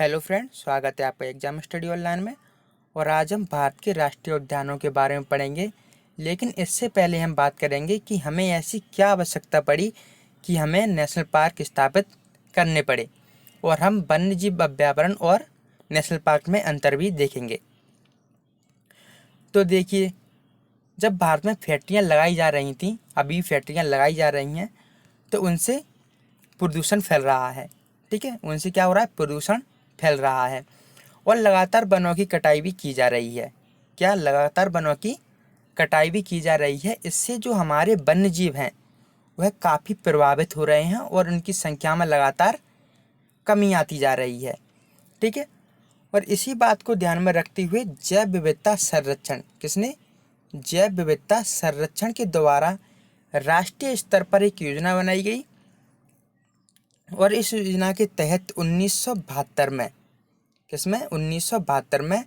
Hello friend, स्वागत है आपका एग्जाम स्टडी ऑनलाइन में। और आज हम भारत के राष्ट्रीय उद्यानों के बारे में पढ़ेंगे। लेकिन इससे पहले हम बात करेंगे कि हमें ऐसी क्या आवश्यकता पड़ी कि हमें नेशनल पार्क स्थापित करने पड़े, और हम वन्यजीव अभ्यारण्य और नेशनल पार्क में अंतर भी देखेंगे। तो देखिए, जब भारत में फैक्ट्रियाँ लगाई जा रही थी, अभी फैक्ट्रियाँ लगाई जा रही हैं, तो उनसे प्रदूषण फैल रहा है। ठीक है, उनसे क्या हो रहा है? प्रदूषण फैल रहा है। और लगातार वनों की कटाई भी की जा रही है। क्या? लगातार वनों की कटाई भी की जा रही है। इससे जो हमारे वन्य जीव हैं वह काफ़ी प्रभावित हो रहे हैं और उनकी संख्या में लगातार कमी आती जा रही है। ठीक है, और इसी बात को ध्यान में रखते हुए जैव विविधता संरक्षण, किसने? जैव विविधता संरक्षण के द्वारा राष्ट्रीय स्तर पर एक योजना बनाई गई। और इस योजना के तहत 1972 में, किसमें? 1972 में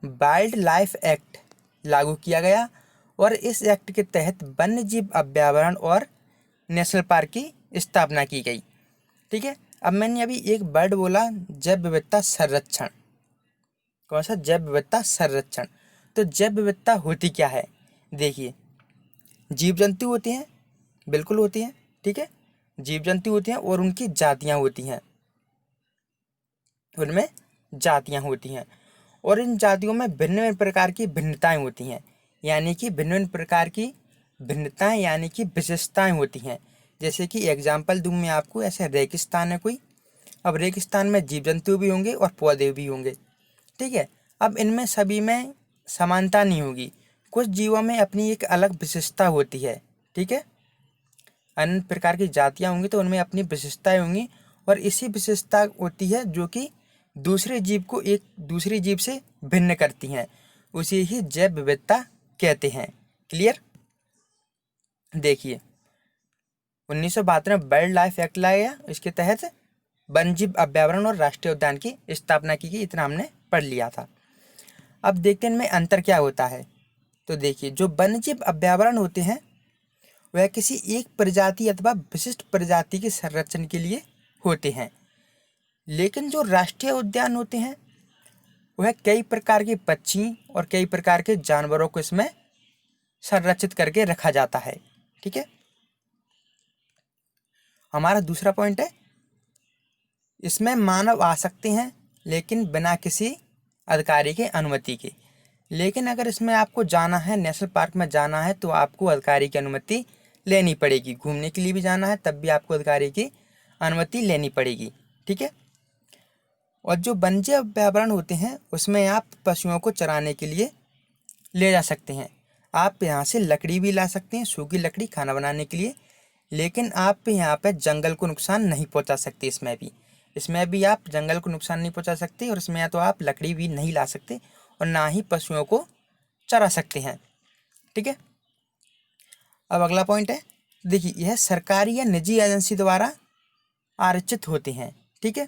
वाइल्ड लाइफ एक्ट लागू किया गया। और इस एक्ट के तहत वन्य जीव अभ्यारण्य और नेशनल पार्क की स्थापना की गई। ठीक है, अब मैंने अभी एक वर्ड बोला, जैव विविधता संरक्षण। कौन सा? जैव विविधता संरक्षण। तो जैव विविधता होती क्या है? देखिए, जीव जंतु होते हैं, बिल्कुल होती हैं। ठीक है, जीव जंतु होते हैं और उनकी जातियाँ होती हैं, उनमें जातियाँ होती हैं। और इन जातियों में भिन्न भिन्न प्रकार की भिन्नताएं होती हैं, यानी कि भिन्न भिन्न प्रकार की भिन्नताएं यानी कि विशेषताएं होती हैं। जैसे कि एग्जाम्पल दूं मैं आपको, ऐसे रेगिस्तान है कोई। अब रेगिस्तान में जीव जंतु भी होंगे और पौधे भी होंगे। ठीक है, अब इनमें सभी में समानता नहीं होगी। कुछ जीवों में अपनी एक अलग विशेषता होती है। ठीक है, अन्य प्रकार की जातियाँ होंगी तो उनमें अपनी विशेषताएं होंगी, और इसी विशेषता होती है जो कि दूसरे जीव को एक दूसरे जीव से भिन्न करती हैं। उसे ही जैव विविधता कहते हैं। क्लियर? देखिए, 1972 में वाइल्ड लाइफ एक्ट लाया गया। इसके तहत वन्यजीव अभ्यारण्य और राष्ट्रीय उद्यान की स्थापना की गई। इतना हमने पढ़ लिया था। अब देखते हैं इनमें अंतर क्या होता है। तो देखिए, जो वन्यजीव अभ्यारण्य होते हैं वह किसी एक प्रजाति अथवा विशिष्ट प्रजाति के संरक्षण के लिए होते हैं। लेकिन जो राष्ट्रीय उद्यान होते हैं वह कई प्रकार के पक्षी और कई प्रकार के जानवरों को इसमें संरक्षित करके रखा जाता है। ठीक है, हमारा दूसरा पॉइंट है, इसमें मानव आ सकते हैं लेकिन बिना किसी अधिकारी के अनुमति के। लेकिन अगर इसमें आपको जाना है, नेशनल पार्क में जाना है, तो आपको अधिकारी की अनुमति लेनी पड़ेगी। घूमने के लिए भी जाना है तब भी आपको अधिकारी की अनुमति लेनी पड़ेगी। ठीक है, और जो वन्यजीव अभ्यारण्य होते हैं उसमें आप पशुओं को चराने के लिए ले जा सकते हैं। आप यहाँ से लकड़ी भी ला सकते हैं, सूखी लकड़ी खाना बनाने के लिए। लेकिन आप यहाँ पे जंगल को नुकसान नहीं पहुँचा सकते। इसमें भी आप जंगल को नुकसान नहीं पहुँचा सकते, और इसमें या तो आप लकड़ी भी नहीं ला सकते और ना ही पशुओं को चरा सकते हैं। ठीक है, अब अगला पॉइंट है, देखिए, यह सरकारी या निजी एजेंसी द्वारा आरक्षित होते हैं। ठीक है,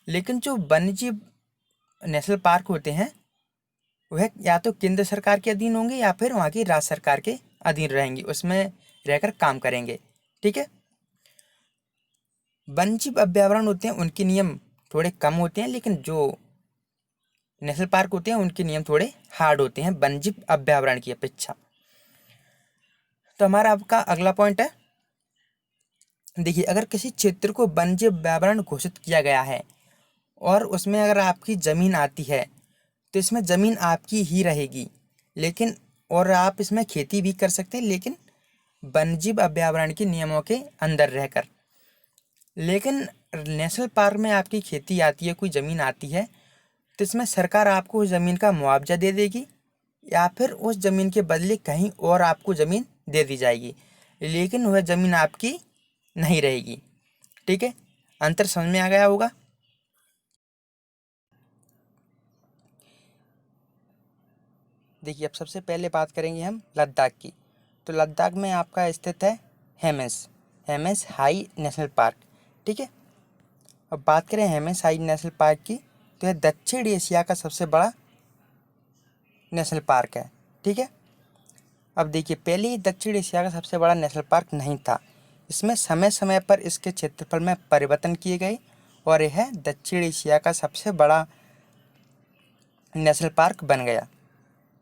लेकिन जो वन्यजीव नेशनल पार्क होते हैं वह या तो केंद्र सरकार के अधीन होंगे या फिर वहाँ की राज्य सरकार के अधीन रहेंगे, उसमें रहकर काम करेंगे। ठीक है, वन्यजीव अभ्यारण्य होते हैं उनके नियम थोड़े कम होते हैं, लेकिन जो नेशनल पार्क होते हैं उनके नियम थोड़े हार्ड होते हैं वन्यजीव अभ्यारण्य की अपेक्षा। तो हमारा आपका अगला पॉइंट है, देखिए, अगर किसी क्षेत्र को वन्यजीव अभ्यारण्य घोषित किया गया है और उसमें अगर आपकी ज़मीन आती है तो इसमें ज़मीन आपकी ही रहेगी, लेकिन और आप इसमें खेती भी कर सकते हैं, लेकिन वन्यजीव अभ्यारण्य के नियमों के अंदर रहकर। लेकिन नेशनल पार्क में आपकी खेती आती है, कोई ज़मीन आती है, तो इसमें सरकार आपको उस ज़मीन का मुआवजा दे देगी या फिर उस ज़मीन के बदले कहीं और आपको ज़मीन दे दी जाएगी, लेकिन वह ज़मीन आपकी नहीं रहेगी। ठीक है, अंतर समझ में आ गया होगा। देखिए, अब सबसे पहले बात करेंगे हम लद्दाख की। तो लद्दाख में आपका स्थित है हेमेस हाई नेशनल पार्क। ठीक है, अब बात करें हेमेस हाई नेशनल पार्क की, तो यह दक्षिण एशिया का सबसे बड़ा नेशनल पार्क है। ठीक है, अब देखिए, पहले ही दक्षिण एशिया का सबसे बड़ा नेशनल पार्क नहीं था। इसमें समय समय पर इसके क्षेत्रफल में परिवर्तन किए गए और यह दक्षिण एशिया का सबसे बड़ा नेशनल पार्क बन गया।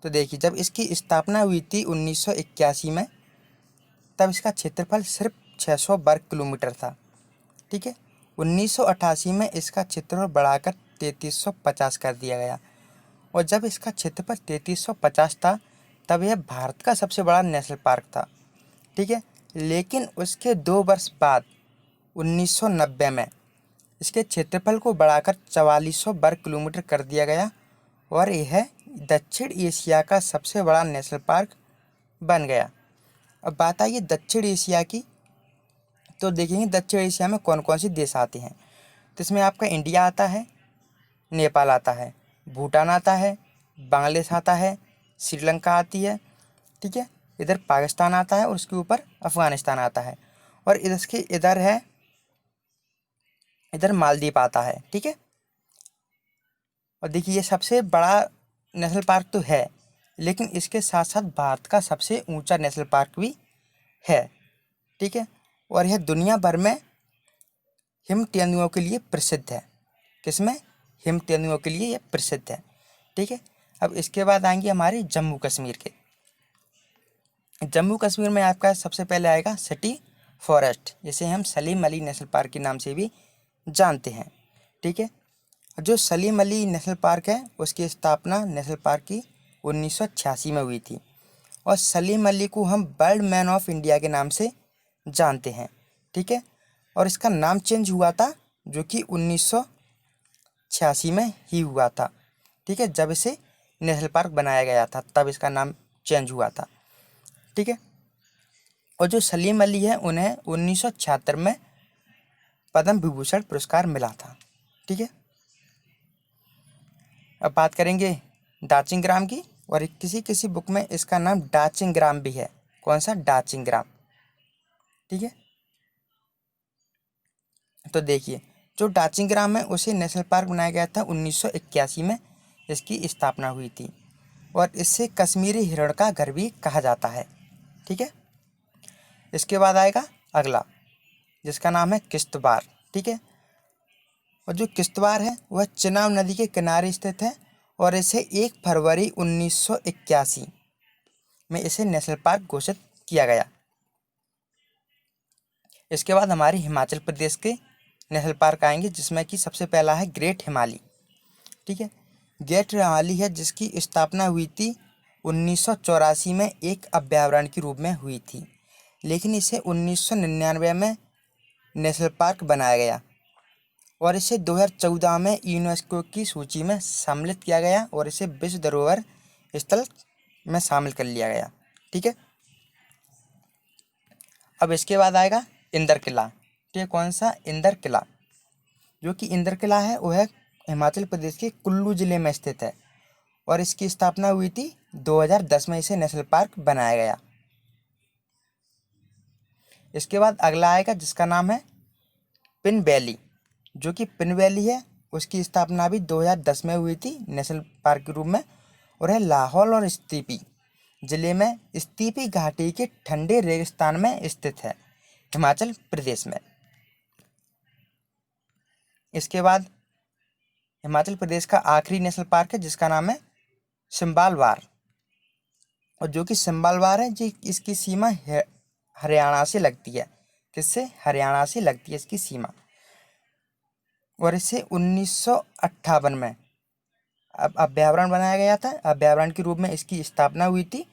तो देखिए, जब इसकी स्थापना हुई थी 1981 में, तब इसका क्षेत्रफल सिर्फ 600 वर्ग किलोमीटर था। ठीक है। 1988 में इसका क्षेत्रफल बढ़ाकर 3350 कर दिया गया, और जब इसका क्षेत्रफल 3350 था तब यह भारत का सबसे बड़ा नेशनल पार्क था। ठीक है। लेकिन उसके 2 वर्ष बाद 1990 में इसके क्षेत्रफल को बढ़ाकर 4400 वर्ग किलोमीटर कर दिया गया, और यह दक्षिण एशिया का सबसे बड़ा नेशनल पार्क बन गया। अब बात आई दक्षिण एशिया की, तो देखेंगे दक्षिण एशिया में कौन कौन से देश आते हैं। तो इसमें आपका इंडिया आता है, नेपाल आता है, भूटान आता है, बांग्लादेश आता है, श्रीलंका आती है। ठीक है। इधर पाकिस्तान आता है और उसके ऊपर अफगानिस्तान आता है, और इधर मालदीव आता है। ठीक है। और देखिए, ये सबसे बड़ा नेशनल पार्क तो है, लेकिन इसके साथ साथ भारत का सबसे ऊंचा नेशनल पार्क भी है। ठीक है। और यह दुनिया भर में हिम तेंदुओं के लिए प्रसिद्ध है। किसमें? हिम तेंदुओं के लिए यह प्रसिद्ध है। ठीक है। अब इसके बाद आएंगे हमारे जम्मू कश्मीर के। जम्मू कश्मीर में आपका सबसे पहले आएगा सिटी फॉरेस्ट, जिसे हम सलीम अली नेशनल पार्क के नाम से भी जानते हैं। ठीक है। जो सलीम अली नेशनल पार्क है, उसकी स्थापना नेशनल पार्क की 1986 में हुई थी, और सलीम अली को हम बर्ड मैन ऑफ इंडिया के नाम से जानते हैं। ठीक है। और इसका नाम चेंज हुआ था, जो कि 1986 में ही हुआ था। ठीक है। जब इसे नेशनल पार्क बनाया गया था तब इसका नाम चेंज हुआ था। ठीक है। और जो सलीम अली है, उन्हें 1976 में पद्म विभूषण पुरस्कार मिला था। ठीक है। अब बात करेंगे डाचिंग ग्राम की, और किसी किसी बुक में इसका नाम डाचिंग ग्राम भी है। कौन सा? डाचिंग ग्राम। ठीक है। तो देखिए, जो डाचिंग ग्राम है उसे नेशनल पार्क बनाया गया था 1981 में, इसकी स्थापना हुई थी, और इससे कश्मीरी हिरण का घर भी कहा जाता है। ठीक है। इसके बाद आएगा अगला, जिसका नाम है किश्तवाड़। ठीक है। और जो किश्तवाड़ है वह चिनाब नदी के किनारे स्थित है, और इसे 1 फरवरी 1981 में इसे नेशनल पार्क घोषित किया गया। इसके बाद हमारे हिमाचल प्रदेश के नेशनल पार्क आएंगे, जिसमें कि सबसे पहला है ग्रेट हिमालय। ठीक है। ग्रेट हिमालय है, जिसकी स्थापना हुई थी 1984 में एक अभयारण्य के रूप में हुई थी, लेकिन इसे 1999 में नेशनल पार्क बनाया गया, और इसे 2014 में यूनेस्को की सूची में सम्मिलित किया गया, और इसे विश्व धरोहर स्थल में शामिल कर लिया गया। ठीक है। अब इसके बाद आएगा इंदर किला। ठीक है। कौन सा? इंदर किला। जो कि इंदर किला है वह हिमाचल प्रदेश के कुल्लू जिले में स्थित है, और इसकी स्थापना हुई थी 2010 में इसे नेशनल पार्क बनाया गया। इसके बाद अगला आएगा, जिसका नाम है पिन वैली। जो कि पिन वैली है, उसकी स्थापना भी 2010 में हुई थी नेशनल पार्क के रूप में, और है लाहौल और स्पीति जिले में स्पीति घाटी के ठंडे रेगिस्तान में स्थित है, हिमाचल प्रदेश में। इसके बाद हिमाचल प्रदेश का आखिरी नेशनल पार्क है, जिसका नाम है सिम्बालवार, और जो कि सिम्बालवार है जी, इसकी सीमा हरियाणा से लगती है। किससे? हरियाणा से लगती है इसकी सीमा, और इसे 1958 में अब अभयारण्य बनाया गया था। अभयारण्य के रूप में इसकी स्थापना हुई थी,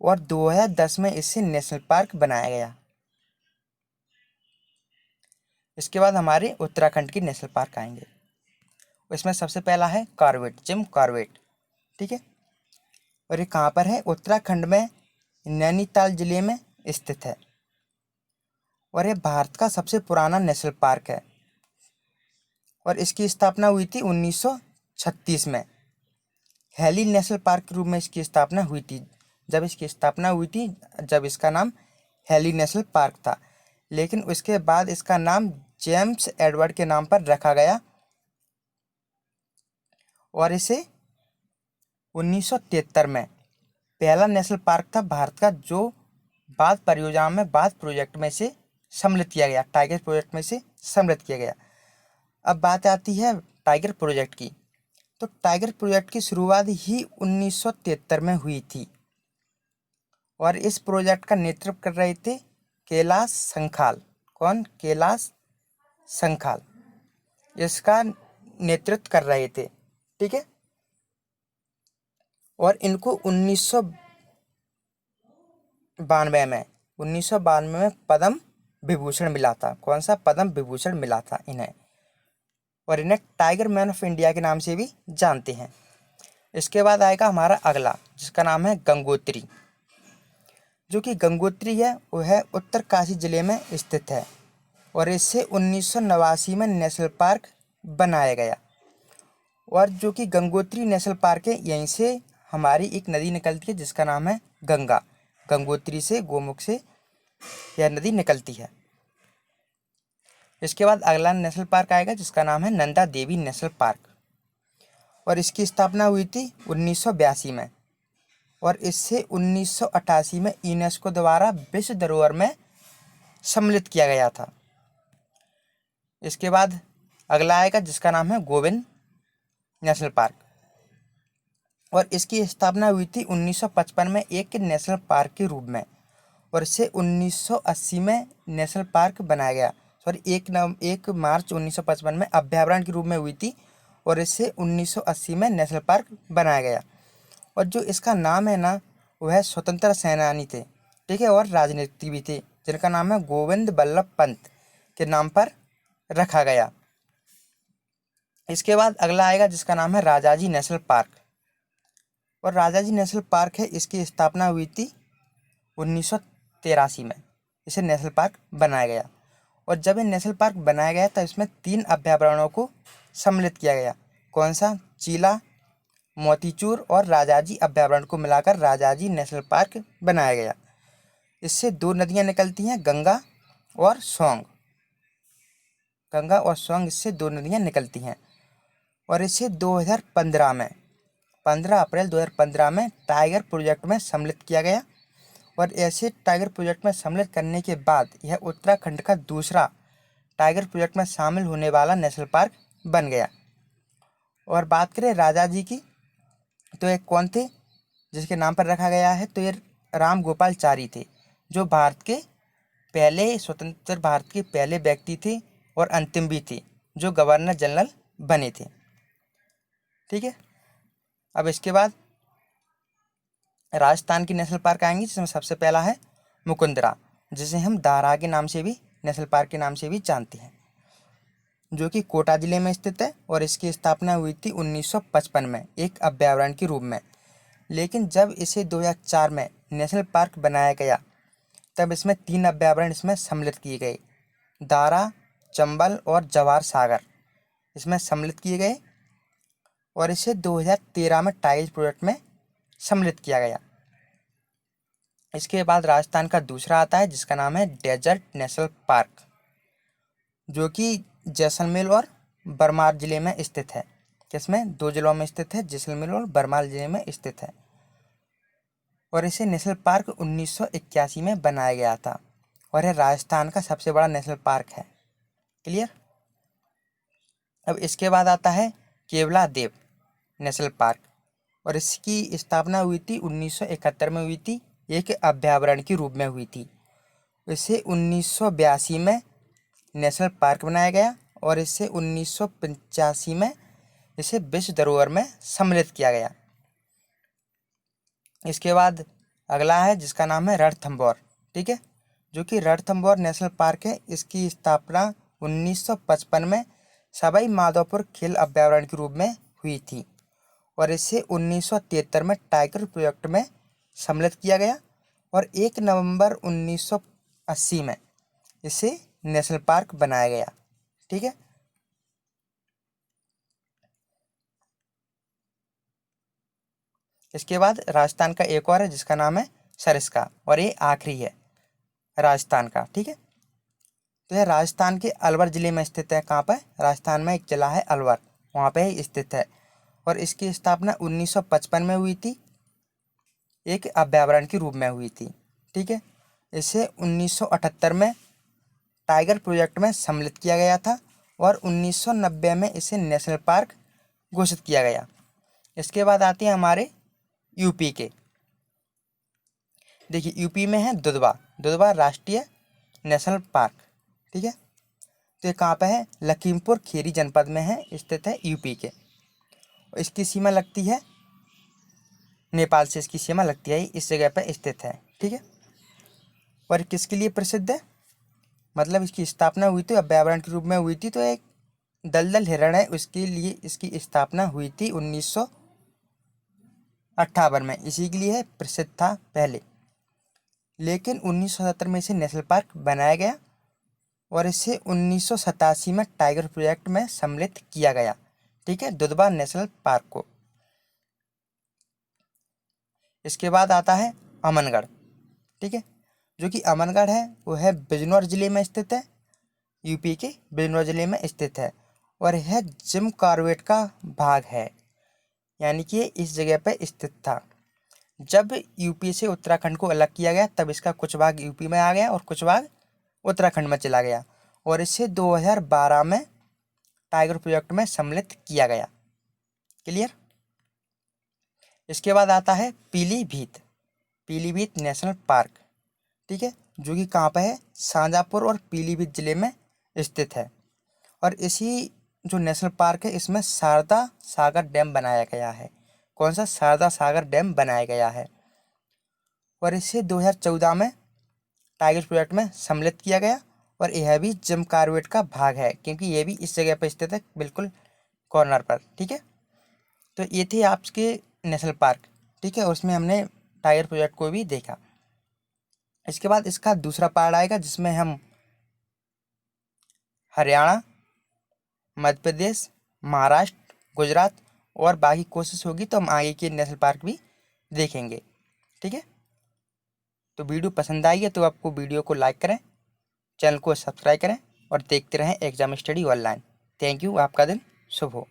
और 2010 में इसे नेशनल पार्क बनाया गया। इसके बाद हमारे उत्तराखंड की नेशनल पार्क आएंगे। इसमें सबसे पहला है कॉर्बेट, जिम कॉर्बेट। ठीक है। और ये कहाँ पर है? उत्तराखंड में नैनीताल जिले में स्थित है, और यह भारत का सबसे पुराना नेशनल पार्क है, और इसकी स्थापना हुई थी 1936 में। हैली नेशनल पार्क के रूप में इसकी स्थापना हुई थी। जब इसका नाम हैली नेशनल पार्क था, लेकिन उसके बाद इसका नाम जेम्स एडवर्ड के नाम पर रखा गया, और इसे 1973 में पहला नेशनल पार्क था भारत का, जो बाघ प्रोजेक्ट में से सम्मिलित किया गया, टाइगर प्रोजेक्ट में से सम्मिलित किया गया। अब बात आती है टाइगर प्रोजेक्ट की। तो टाइगर प्रोजेक्ट की शुरुआत ही 1973 में हुई थी और इस प्रोजेक्ट का नेतृत्व कर रहे थे कैलाश संखाल। कौन? कैलाश संखाल इसका नेतृत्व कर रहे थे। ठीक है। और इनको 1992 में पद्म विभूषण मिला था। कौन सा? पद्म विभूषण मिला था इन्हें। और इन्हें टाइगर मैन ऑफ इंडिया के नाम से भी जानते हैं। इसके बाद आएगा हमारा अगला, जिसका नाम है गंगोत्री। जो कि गंगोत्री है वह उत्तरकाशी जिले में स्थित है और इससे 1989 में नेशनल पार्क बनाया गया। और जो कि गंगोत्री नेशनल पार्क है, यहीं से हमारी एक नदी निकलती है जिसका नाम है गंगा। गंगोत्री से, गोमुख से यह नदी निकलती है। इसके बाद अगला नेशनल पार्क आएगा जिसका नाम है नंदा देवी नेशनल पार्क और इसकी स्थापना हुई थी 1982 में और इससे 1988 में यूनेस्को द्वारा विश्व धरोहर में सम्मिलित किया गया था। इसके बाद अगला आएगा जिसका नाम है गोविंद नेशनल पार्क और इसकी स्थापना हुई थी 1955 में एक नेशनल पार्क के रूप में और इसे 1980 में नेशनल पार्क बनाया गया। सॉरी, 1 मार्च 1955 में अभयारण्य के रूप में हुई थी और इसे 1980 में नेशनल पार्क बनाया गया। और जो इसका नाम है ना, वह स्वतंत्र सेनानी थे, ठीक है, और राजनीति भी थे, जिनका नाम है गोविंद बल्लभ पंत के नाम पर रखा गया। इसके बाद अगला आएगा जिसका नाम है राजाजी नेशनल पार्क और राजाजी नेशनल पार्क है, इसकी स्थापना हुई थी 1983 में। इसे नेशनल पार्क बनाया गया और जब ये नेशनल पार्क बनाया गया तब इसमें 3 अभयारण्यों को सम्मिलित किया गया। कौन सा? चीला, मोतीचूर और राजाजी अभयारण्य को मिलाकर राजाजी नेशनल पार्क बनाया गया। इससे 2 नदियां निकलती हैं, गंगा और सोंग। गंगा और सोंग, इससे 2 नदियां निकलती हैं और इसे 2015 में 15 अप्रैल 2015 में टाइगर प्रोजेक्ट में सम्मिलित किया गया और ऐसे टाइगर प्रोजेक्ट में सम्मिलित करने के बाद यह उत्तराखंड का दूसरा टाइगर प्रोजेक्ट में शामिल होने वाला नेशनल पार्क बन गया। और बात करें राजा जी की, तो ये कौन थे जिसके नाम पर रखा गया है? तो ये राम गोपालचारी थे, जो स्वतंत्र भारत के पहले व्यक्ति थे और अंतिम भी थे जो गवर्नर जनरल बने थे। ठीक है। अब इसके बाद राजस्थान की नेशनल पार्क आएंगी, जिसमें सबसे पहला है मुकुंदरा, जिसे हम दारहा के नाम से भी, नेशनल पार्क के नाम से भी जानते हैं, जो कि कोटा जिले में स्थित है और इसकी स्थापना हुई थी 1955 में एक अभयारण्य के रूप में। लेकिन जब इसे 2004 में नेशनल पार्क बनाया गया तब इसमें 3 अभयारण्य इसमें सम्मिलित किए गए, दारा, चंबल और जवाहर सागर इसमें सम्मिलित किए गए और इसे 2013 में टाइगर प्रोजेक्ट में सम्मिलित किया गया। इसके बाद राजस्थान का दूसरा आता है जिसका नाम है डेजर्ट नेशनल पार्क, जो कि जैसलमेर और बरमार जिले में स्थित है। किसमें? 2 जिलों में स्थित है, जैसलमेर और बरमार जिले में स्थित है और इसे नेशनल पार्क 1981 में बनाया गया था और यह राजस्थान का सबसे बड़ा नेशनल पार्क है। क्लियर। अब इसके बाद आता है केवलादेव नेशनल पार्क और इसकी स्थापना हुई थी 1971 में हुई थी, एक अभयारण्य के रूप में हुई थी। इसे 1982 में नेशनल पार्क बनाया गया और इसे 1985 में इसे विश्व धरोहर में सम्मिलित किया गया। इसके बाद अगला है जिसका नाम है रणथंभौर, ठीक है, जो कि रणथंभौर नेशनल पार्क है। इसकी स्थापना 1955 में सवाई माधोपुर खेल अभयारण्य के रूप में हुई थी और इसे 1973 में टाइगर प्रोजेक्ट में सम्मिलित किया गया और 1 नवंबर 1980 में इसे नेशनल पार्क बनाया गया। ठीक है। इसके बाद राजस्थान का एक और है जिसका नाम है सरिस्का और ये आखिरी है राजस्थान का। ठीक है। तो यह राजस्थान के अलवर जिले में स्थित है। कहाँ पर? राजस्थान में एक जिला है अलवर, वहाँ पे स्थित है और इसकी स्थापना 1955 में हुई थी, एक अभयारण्य के रूप में हुई थी। ठीक है। इसे 1978 में टाइगर प्रोजेक्ट में सम्मिलित किया गया था और 1990 में इसे नेशनल पार्क घोषित किया गया। इसके बाद आते हैं हमारे यूपी के। देखिए यूपी में है दुधवा, दुधवा राष्ट्रीय नेशनल पार्क। ठीक है, तो ये कहाँ पे है? लखीमपुर खीरी जनपद में है, स्थित है यूपी के। इसकी सीमा लगती है नेपाल से, इसकी सीमा लगती है, इस जगह पर स्थित है। ठीक है, और किसके लिए प्रसिद्ध है? मतलब इसकी स्थापना हुई थी अभ्यारण्य के रूप में हुई थी, तो एक दलदल हिरण है, उसके लिए इसकी स्थापना हुई थी 1958 में, इसी के लिए प्रसिद्ध था पहले। लेकिन 1970 में इसे नेशनल पार्क बनाया गया और इसे 1987 में टाइगर प्रोजेक्ट में सम्मिलित किया गया। ठीक है, दुधवा नेशनल पार्क को। इसके बाद आता है अमनगढ़। ठीक है, जो कि अमनगढ़ है वो है बिजनौर जिले में स्थित है, यूपी के बिजनौर जिले में स्थित है, और यह जिम कॉर्बेट का भाग है, यानी कि इस जगह पर स्थित था। जब यूपी से उत्तराखंड को अलग किया गया तब इसका कुछ भाग यूपी में आ गया और कुछ भाग उत्तराखंड में चला गया, और इसे 2012 में टाइगर प्रोजेक्ट में सम्मिलित किया गया। क्लियर। इसके बाद आता है पीलीभीत, पीलीभीत नेशनल पार्क। ठीक है, जो कि कहाँ पर है? शाहजहाँपुर और पीलीभीत जिले में स्थित है, और इसी जो नेशनल पार्क है इसमें शारदा सागर डैम बनाया गया है। कौन सा? शारदा सागर डैम बनाया गया है, और इसे 2014 में टाइगर प्रोजेक्ट में सम्मिलित किया गया, और यह भी जिम कॉर्बेट का भाग है, क्योंकि यह भी इस जगह पर स्थित है, बिल्कुल कॉर्नर पर। ठीक है, तो ये थे आपके नेशनल पार्क। ठीक है, उसमें हमने टाइगर प्रोजेक्ट को भी देखा। इसके बाद इसका दूसरा पार्ट आएगा जिसमें हम हरियाणा, मध्य प्रदेश, महाराष्ट्र, गुजरात और बाकी कोशिश होगी तो हम आगे के नेशनल पार्क भी देखेंगे। ठीक है, तो वीडियो पसंद आई है तो आपको वीडियो को लाइक करें, चैनल को सब्सक्राइब करें और देखते रहें exam study online. Thank you, आपका दिन शुभ हो।